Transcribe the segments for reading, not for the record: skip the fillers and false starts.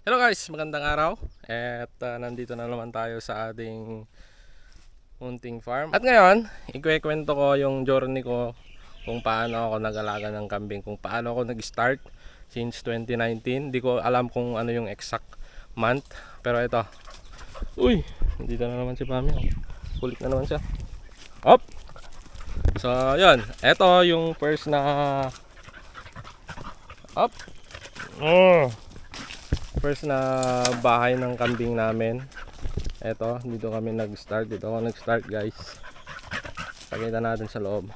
Hello guys, magandang araw. At nandito na naman tayo sa ating munting farm. At ngayon, ikukwento ko yung journey ko kung paano ako nag-alaga ng kambing, kung paano ako nag-start since 2019. Di ko alam kung ano yung exact month, pero ito. Uy, nandito na naman si Pami. Kulit na naman siya. Op! So, yun. Ito yung first na Op! First na bahay ng kambing namin. Eto, dito kami nag-start. Dito ako nag-start, guys. Pakita natin sa loob.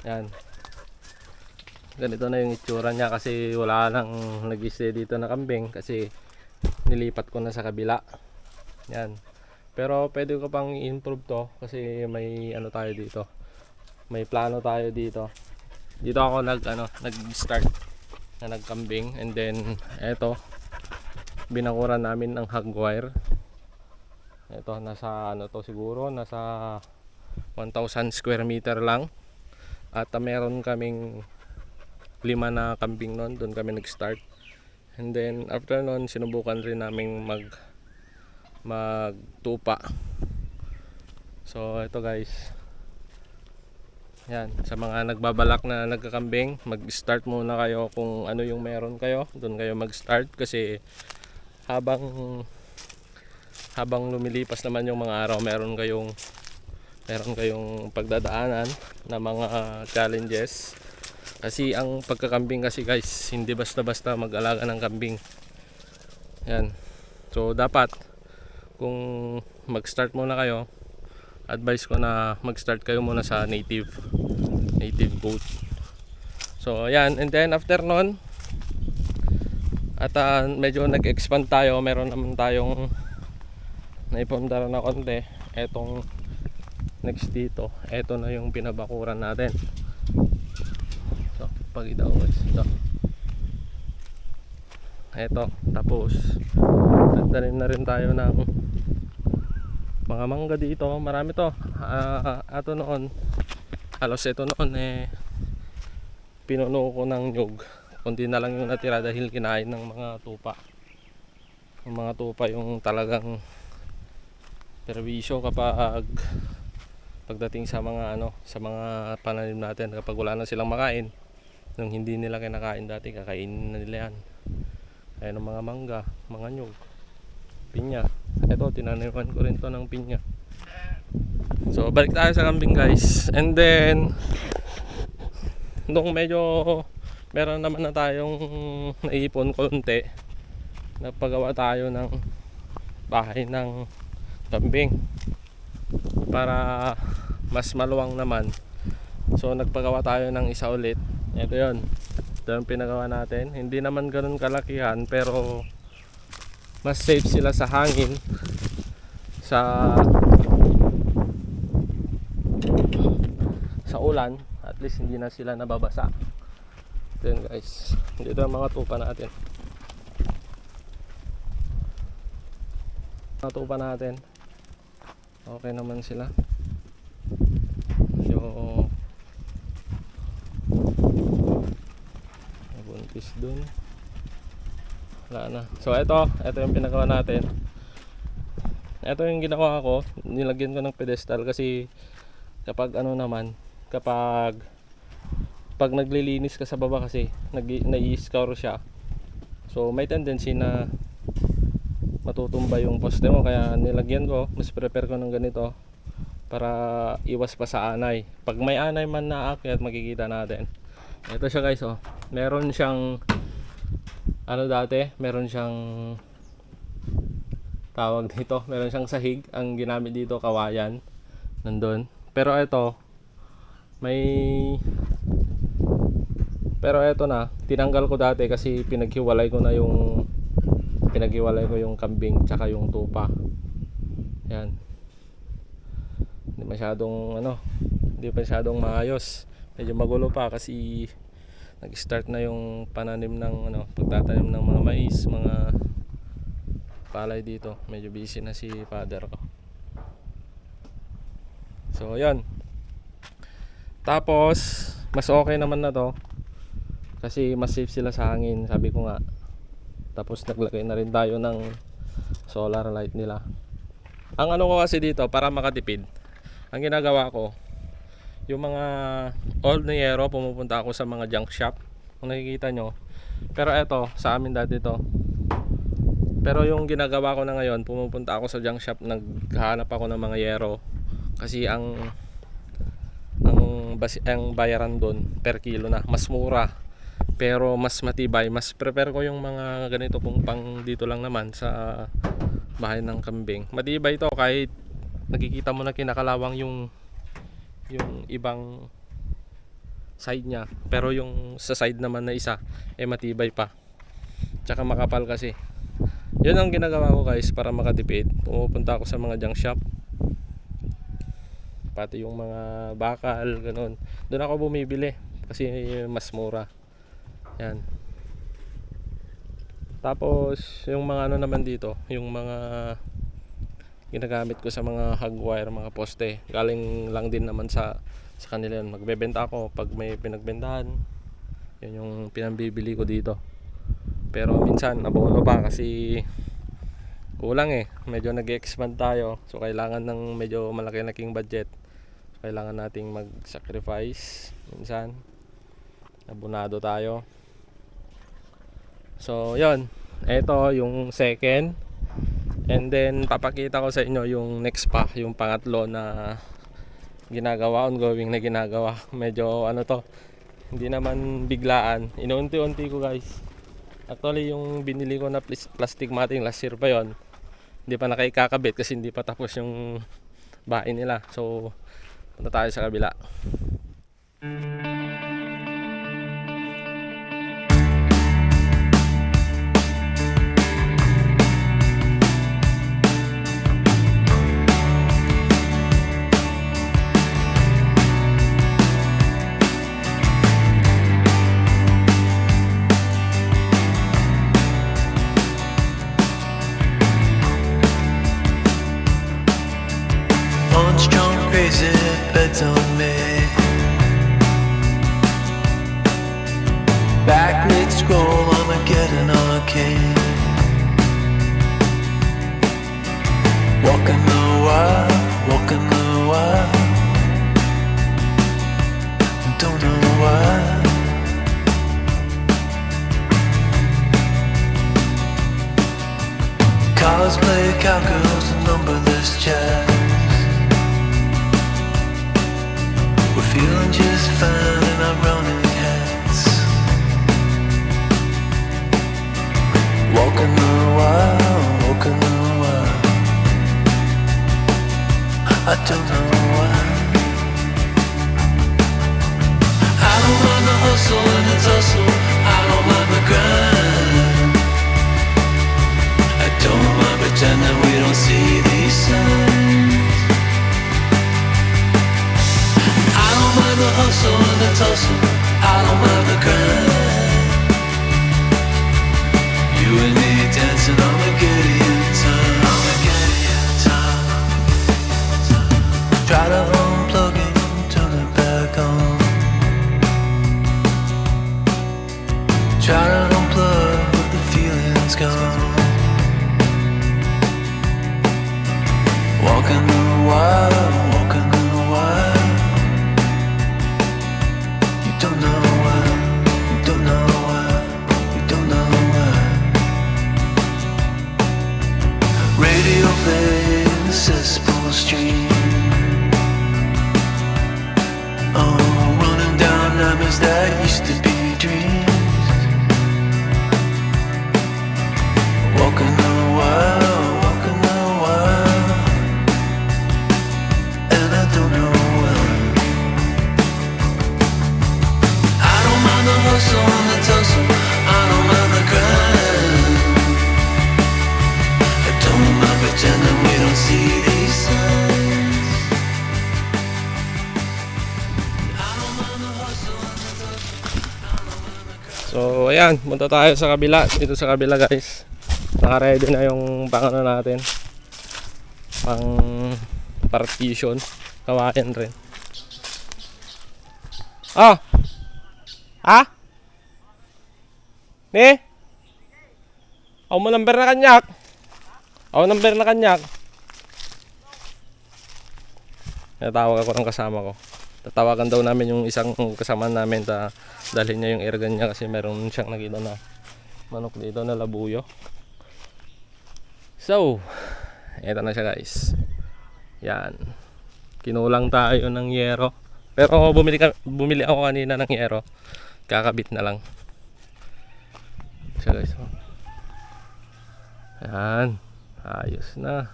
Yan. Ganito na yung itsura niya kasi wala nang nag-stay dito na kambing kasi nilipat ko na sa kabila. Yan. Pero pwede ko pang i-improve to kasi may ano tayo dito. May plano tayo dito. Dito ako nag-start na nagkambing, and then eto binakuran namin ng hog wire. Ito nasa ano to, siguro nasa 1,000 square meter lang, at meron kaming 5 na kambing noon. Doon kami nag-start, and then after noon sinubukan rin naming magtupa. So ito guys, yan, sa mga nagbabalak na nagkakambing, mag-start muna kayo kung ano yung meron kayo. Doon kayo mag-start kasi habang lumilipas naman yung mga araw, meron kayong pagdadaanan na mga challenges. Kasi ang pagkakambing kasi guys, hindi basta-basta mag-alaga ng kambing. Yan. So dapat kung mag-start muna kayo, advice ko na mag-start kayo muna sa native goat. So ayan, and then after nun at medyo nag-expand tayo, meron naman tayong naipundar na konti. Etong next dito, eto na yung pinabakuran natin. So pagkita ko guys, eto, tapos nagtanim na rin tayo ng mga mangga dito. Marami to. Ato noon, halos ito noon pinuno ko ng nyug. Kundi na lang yung natira dahil kinain ng mga tupa. Yung mga tupa yung talagang perwisyo kapag pagdating sa mga sa mga pananim natin. Kapag wala na silang makain, nung hindi nila kinakain dati, kakainin na nila yan. Kaya ng mga mangga, mga nyug, pinya. Ito, tinaniman ko rin to ng pinya. So balik tayo sa kambing guys, and then nung medyo meron naman na tayong naipon konti, nagpagawa tayo ng bahay ng kambing para mas maluwang naman. So nagpagawa tayo ng isa ulit. Ito yun, ito yung pinagawa natin. Hindi naman ganun kalakihan, pero mas safe sila sa hangin, sa ulan. At least hindi na sila nababasa. Ito yun guys, dito ang mga tupa natin. Mga tupa natin, okay naman sila. Yung buntis dun, wala na. So ito yung pinagawa natin. Ito yung ginawa ko, nilagyan ko ng pedestal kasi kapag pag naglilinis ka sa baba kasi nai-scour siya, so may tendency na matutumba yung poste mo. Kaya nilagyan ko, mas prepare ko ng ganito para iwas pa sa anay. Pag may anay man na aakyat, makikita natin. Ito siya guys, meron siyang meron siyang tawag dito, meron siyang sahig. Ang ginamit dito kawayan nandun, pero ito na tinanggal ko dati kasi pinaghiwalay ko yung kambing tsaka yung tupa. Yan, hindi masyadong maayos, medyo magulo pa kasi nag-start na yung pananim ng pagtatanim ng mga mais, mga palay dito. Medyo busy na si father ko. So yan, tapos mas okay naman na to kasi mas safe sila sa hangin. Sabi ko nga, Tapos naglagay na rin tayo ng solar light nila. Ang ano ko kasi dito, para makatipid, ang ginagawa ko, yung mga old na yero, pumupunta ako sa mga junk shop, kung nakikita nyo. Pero eto, sa amin dati to. Pero yung ginagawa ko na ngayon, pumupunta ako sa junk shop, naghahanap ako ng mga yero. Kasi ang bayaran doon per kilo na, mas mura. Pero mas matibay. Mas prepare ko yung mga ganito kung pang dito lang naman sa bahay ng kambing. Matibay to kahit nakikita mo na kinakalawang yung ibang side niya. Pero yung sa side naman na isa, matibay pa. Tsaka makapal kasi. Yun ang ginagawa ko guys para makatipid. Pumupunta ako sa mga junk shop. Pati yung mga bakal, ganun. Doon ako bumibili kasi mas mura. Yan. Tapos yung mga ano naman dito, yung mga ginagamit ko sa mga hog wire, mga poste, galing lang din naman sa kanila yun. Magbebenta ako pag may pinagbentahan. Yun yung pinambibili ko dito. Pero minsan nabono pa kasi kulang medyo nag-expand tayo, so kailangan ng medyo malaki-laking budget. So, kailangan nating mag-sacrifice minsan. Abonado tayo. So yun, ito yung second. And then papakita ko sa inyo yung next pa, yung pangatlo na ginagawa, ongoing na ginagawa. Medyo ano to, hindi naman biglaan, inuunti-unti ko guys. Actually yung binili ko na plastic matting last year pa yon, hindi pa nakikakabit kasi hindi pa tapos yung bahay nila. So punta tayo sa kabila. Crazy bets on me. Back mid scroll, I'ma get an arcade. Walking the wild, walking the wild. Don't know why. Cosplay cowgirls and numberless chats. Feeling just fine in our running hats. Walking the wild, walking the wild. I don't know why. I don't mind the hustle and the tussle. I don't mind the grind. I don't mind pretending we don't see these signs. The hustle and the tussle, I don't mind the grind. You and me dancing on the Gideon time, on the Gideon time. Try to unplug it, turn it back on. Try to unplug, but the feeling's gone. Walking the wild, walking the wild. Don't know why, you don't know why, you don't know why. Radio play in the cesspool stream. Oh, running down nightmares that used to be dreams. Walking the wild, walking the wild. And I don't know why. The hustle and the tussle, I don't mind the grind. I don't mind pretending we don't see these signs. I don't mind the hustle and the tussle, I don't mind the grind. So ayan, punta tayo sa kabila. Dito sa kabila guys, naka-ready na yung pangano natin, pang partition, kawayan rin. Ah! Ne? Ako mo number na kanyak. Ako number na kanyak. Natawag ako ng kasama ko. Tatawagan daw namin yung isang kasama namin dalhin niya yung airgun niya kasi meron siyang nakita na manok dito na labuyo. So, eto na siya guys. Yan. Kinulang tayo ng yero. Pero bumili ako kanina ng yero. Kakabit na lang. Siya guys. Yan. Ayos na.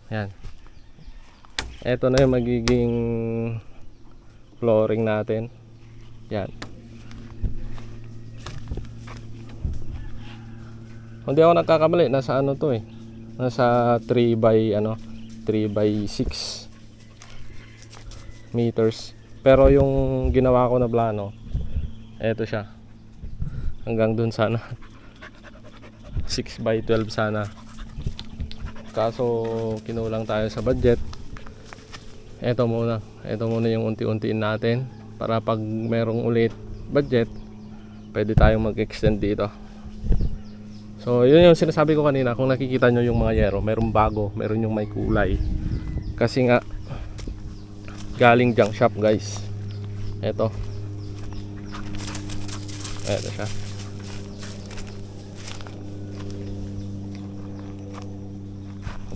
Yan. Ito na yung magiging flooring natin. Yan. Hindi ako nagkakamali, nasa ano to eh. Nasa 3 by 6 meters. Pero yung ginawa ko na plano, eto siya. Hanggang dun sana. 6 by 12 sana. Kaso kinulang tayo sa budget. Ito muna yung unti-untiin natin para pag merong ulit budget, pwede tayong mag-extend dito. So yun yung sinasabi ko kanina, kung nakikita nyo yung mga yero, merong bago, meron yung may kulay. Kasi nga galing junk shop guys. Ito siya.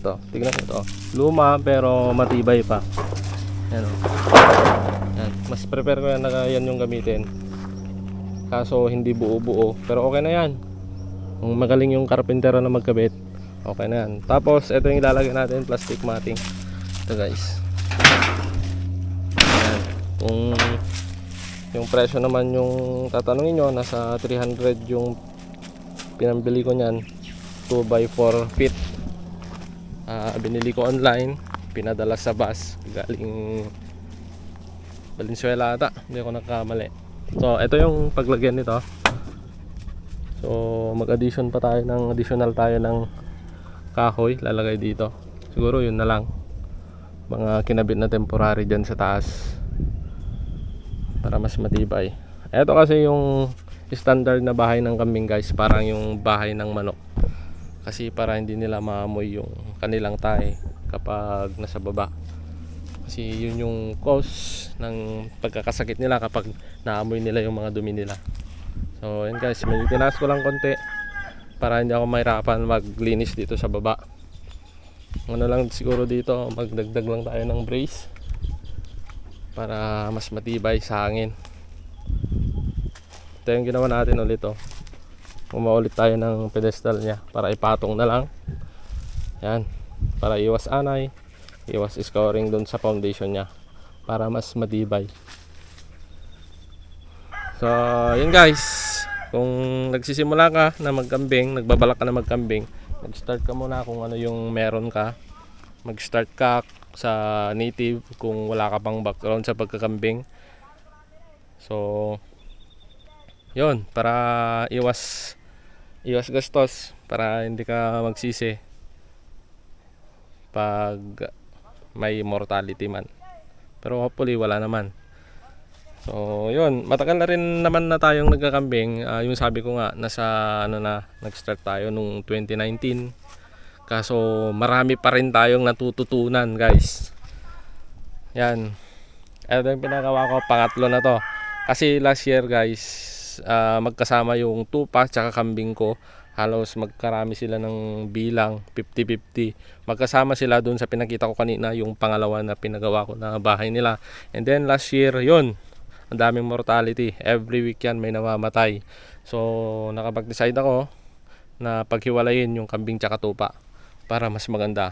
Ito, tignan nyo ito. Luma pero matibay pa. Yan o. Yan. Mas prepare ko yan na yan yung gamitin. Kaso hindi buo-buo. Pero okay na yan. Kung magaling yung karpentero na magkabit, okay na yan. Tapos ito yung ilalagay natin, plastic matting. Ito guys. Yan. Kung yung presyo naman yung tatanungin nyo, nasa 300 yung pinambili ko nyan. 2x4 feet. Binili ko online, pinadala sa bus galing Valenzuela ata, hindi ako nagkamali. So ito yung paglagyan nito. So mag-addition pa tayo ng additional tayo ng kahoy, lalagay dito. Siguro yun na lang, mga kinabit na temporary dyan sa taas para mas matibay. Ito kasi yung standard na bahay ng kambing guys, parang yung bahay ng manok. Kasi para hindi nila maamoy yung kanilang tae kapag nasa baba. Kasi yun yung cause ng pagkakasakit nila kapag naamoy nila yung mga dumi nila. So yun guys, medyo tinaas ko lang konti para hindi ako mahirapan maglinis dito sa baba. Ano lang siguro dito, magdagdag lang tayo ng brace para mas matibay sa hangin. Ito yung ginawa natin ulit oh. Umaulit tayo ng pedestal niya para ipatong na lang. Yan, para iwas anay, iwas scoring dun sa foundation niya para mas matibay. So yun guys, kung nagsisimula ka na magkambing, nagbabalak ka na magkambing, mag-start ka muna kung ano yung meron ka. Mag-start ka sa native kung wala ka pang background sa pagkakambing. So yun, para iwas gastos, para hindi ka magsisi pag may mortality man. Pero hopefully wala naman. So yun, matagal na rin naman na tayong nagkakambing. Yung sabi ko nga, nag-start tayo nung 2019. Kaso marami pa rin tayong natututunan guys. Yan, ito yung pinagawa ko, pangatlo na to. Kasi last year guys, magkasama yung tupa tsaka kambing ko, halos magkarami sila ng bilang, 50-50. Magkasama sila dun sa pinakita ko kanina, yung pangalawa na pinagawa ko na bahay nila. And then last year, yun, ang daming mortality. Every week yan may namamatay. So nakapag-decide ako na paghiwalayin yung kambing tsaka tupa para mas maganda.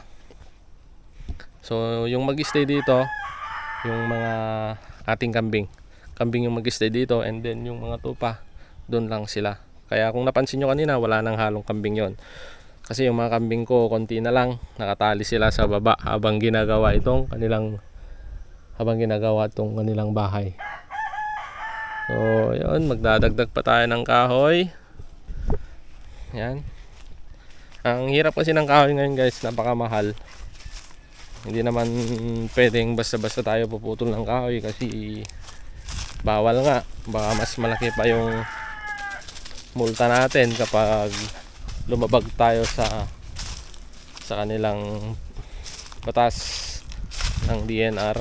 So yung mag-stay dito, yung mga ating kambing yung mag-stay dito, and then yung mga tupa doon lang sila. Kaya kung napansin nyo kanina, wala nang halong kambing yon. Kasi yung mga kambing ko konti na lang, nakatali sila sa baba habang ginagawa itong kanilang bahay. So yun, magdadagdag pa tayo ng kahoy. Yan. Ang hirap kasi ng kahoy ngayon guys, napakamahal. Hindi naman pwedeng basta-basta tayo puputol ng kahoy kasi bawal nga. Baka mas malaki pa yung multa natin kapag lumabag tayo sa kanilang batas ng DNR.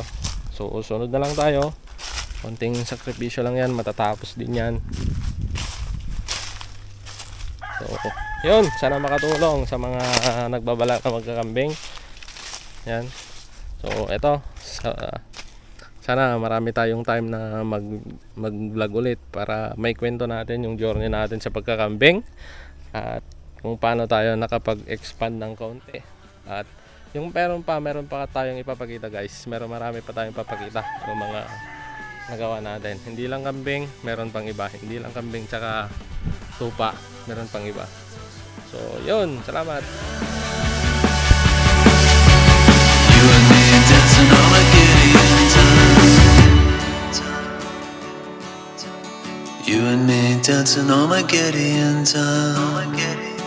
So sunod na lang tayo. Konting sakripisyo lang yan, matatapos din yan. So yun, sana makatulong sa mga nagbabala na magkakambing. Yan. So eto, sana marami tayong time na mag-vlog ulit para may kwento natin yung journey natin sa pagkakambing at kung paano tayo nakapag-expand ng kaunti. At yung meron pa tayong ipapakita guys. Marami pa tayong ipapakita ng mga nagawa natin. Hindi lang kambing, meron pang iba. Hindi lang kambing tsaka tupa, meron pang iba. So yun, salamat. You and me dancing Armageddon time. You and me dancing Armageddon time.